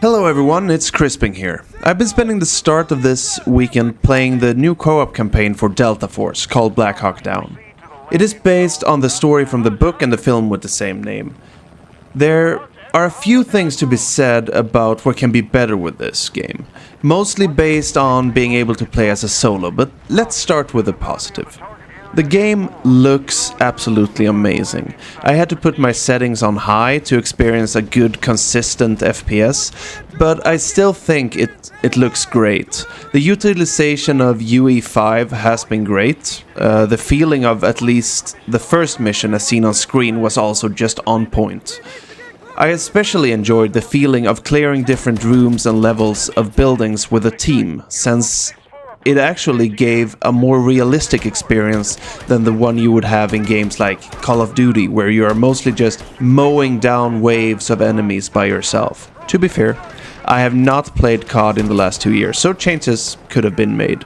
Hello everyone, it's Crisping here. I've been spending the start of this weekend playing the new co-op campaign for Delta Force called Black Hawk Down. It is based on the story from the book and the film with the same name. There are a few things to be said about what can be better with this game, mostly based on being able to play as a solo, but let's start with the positive. The game looks absolutely amazing. I had to put my settings on high to experience a good, consistent FPS, but I still think it looks great. The utilization of UE5 has been great. The feeling of at least the first mission as seen on screen was also just on point. I especially enjoyed the feeling of clearing different rooms and levels of buildings with a team, since it actually gave a more realistic experience than the one you would have in games like Call of Duty, where you are mostly just mowing down waves of enemies by yourself. To be fair, I have not played COD in the last 2 years, so changes could have been made.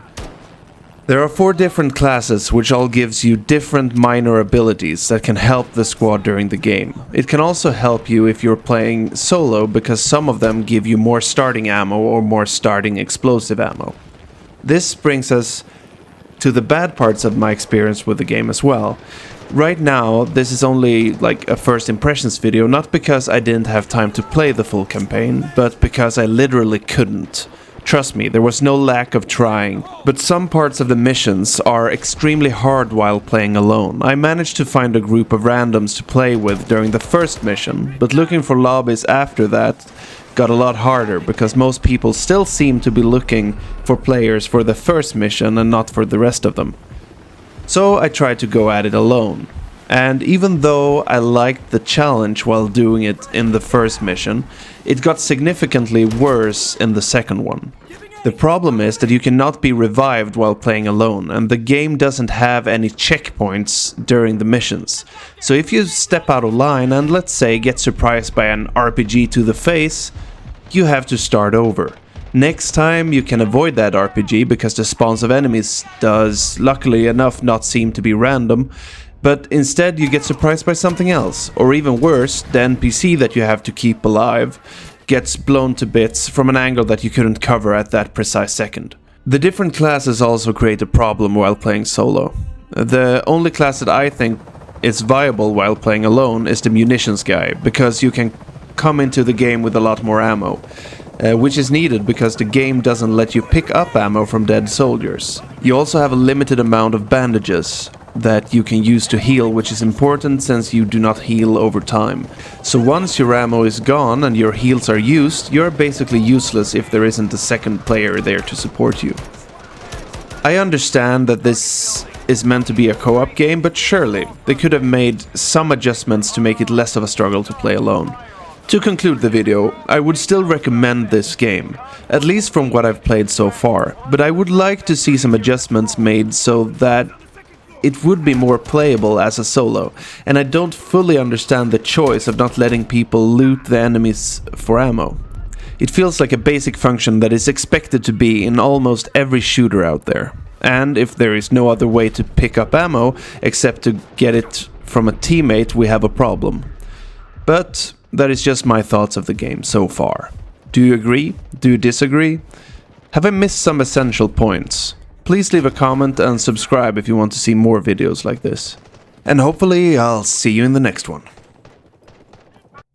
There are 4 different classes, which all gives you different minor abilities that can help the squad during the game. It can also help you if you're playing solo, because some of them give you more starting ammo or more starting explosive ammo. This brings us to the bad parts of my experience with the game as well. Right now, this is only like a first impressions video, not because I didn't have time to play the full campaign, but because I literally couldn't. Trust me, there was no lack of trying, but some parts of the missions are extremely hard while playing alone. I managed to find a group of randoms to play with during the first mission, but looking for lobbies after that got a lot harder because most people still seem to be looking for players for the first mission and not for the rest of them. So I tried to go at it alone. And even though I liked the challenge while doing it in the first mission, it got significantly worse in the second one. The problem is that you cannot be revived while playing alone, and the game doesn't have any checkpoints during the missions. So if you step out of line and, let's say, get surprised by an RPG to the face, you have to start over. Next time you can avoid that RPG because the spawns of enemies does, luckily enough, not seem to be random, but instead you get surprised by something else, or even worse, the NPC that you have to keep alive gets blown to bits from an angle that you couldn't cover at that precise second. The different classes also create a problem while playing solo. The only class that I think is viable while playing alone is the munitions guy, because you can come into the game with a lot more ammo, which is needed because the game doesn't let you pick up ammo from dead soldiers. You also have a limited amount of bandages that you can use to heal, which is important since you do not heal over time. So once your ammo is gone and your heals are used, you're basically useless if there isn't a second player there to support you. I understand that this is meant to be a co-op game, but surely they could have made some adjustments to make it less of a struggle to play alone. To conclude the video, I would still recommend this game, at least from what I've played so far, but I would like to see some adjustments made so that it would be more playable as a solo, and I don't fully understand the choice of not letting people loot the enemies for ammo. It feels like a basic function that is expected to be in almost every shooter out there, and if there is no other way to pick up ammo except to get it from a teammate, we have a problem. But that is just my thoughts of the game so far. Do you agree? Do you disagree? Have I missed some essential points? Please leave a comment and subscribe if you want to see more videos like this. And hopefully I'll see you in the next one.